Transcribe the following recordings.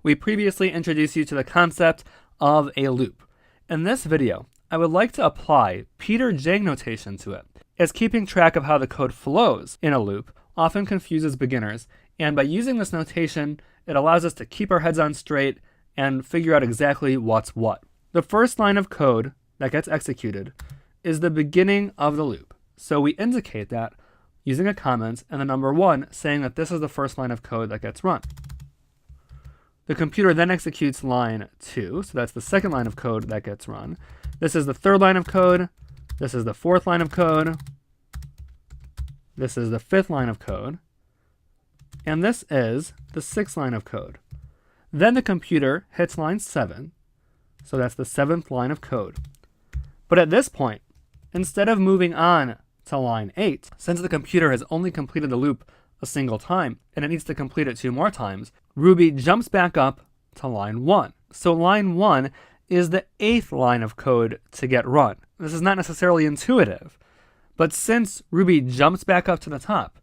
We previously introduced you to the concept of a loop. In this video, I would like to apply Jeng notation to it, as keeping track of how the code flows in a loop often confuses beginners, and by using this notation, it allows us to keep our heads on straight and figure out exactly what's what. The first line of code that gets executed is the beginning of the loop. So we indicate that using a comment and the number 1 saying that this is the first line of code that gets run. The computer then executes line 2, so that's the second line of code that gets run. This is the third line of code. This is the fourth line of code. This is the fifth line of code. And this is the sixth line of code. Then the computer hits line 7, so that's the seventh line of code. But at this point, instead of moving on to line 8, since the computer has only completed the loop a single time, and it needs to complete it 2 more times, Ruby jumps back up to line 1. So line 1 is the 8th line of code to get run. This is not necessarily intuitive, but since Ruby jumps back up to the top,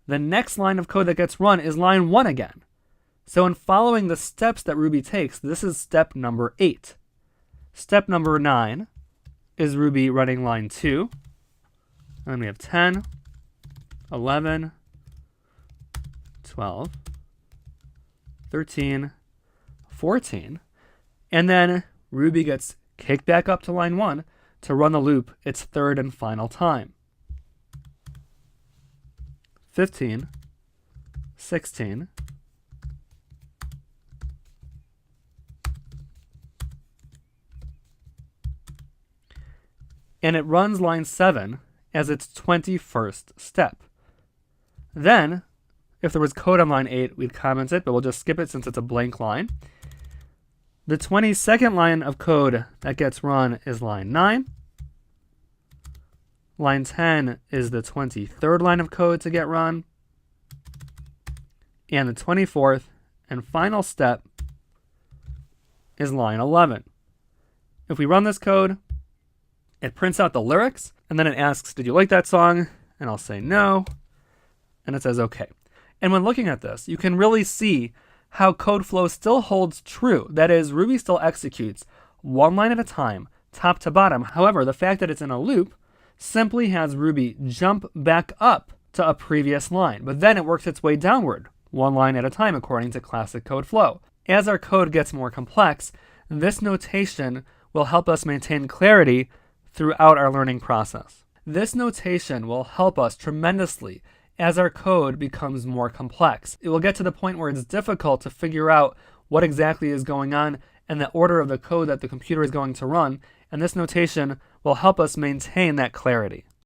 the next line of code that gets run is line 1 again. So in following the steps that Ruby takes, this is step number 8. Step number 9 is Ruby running line 2. And then we have 10, 11, 12, 13, 14. And then Ruby gets kicked back up to line 1 to run the loop its third and final time. 15, 16, and it runs line 7 as its 21st step. Then, if there was code on line 8, we'd comment it, but we'll just skip it since it's a blank line. The 22nd line of code that gets run is line 9. Line 10 is the 23rd line of code to get run. And the 24th and final step is line 11. If we run this code, it prints out the lyrics, and then it asks, did you like that song? And I'll say no, and it says okay. And when looking at this, you can really see how code flow still holds true. That is, Ruby still executes one line at a time, top to bottom. However, the fact that it's in a loop simply has Ruby jump back up to a previous line, but then it works its way downward, one line at a time according to classic code flow. As our code gets more complex, this notation will help us maintain clarity throughout our learning process. This notation will help us tremendously as our code becomes more complex. It will get to the point where it's difficult to figure out what exactly is going on and the order of the code that the computer is going to run, and this notation will help us maintain that clarity.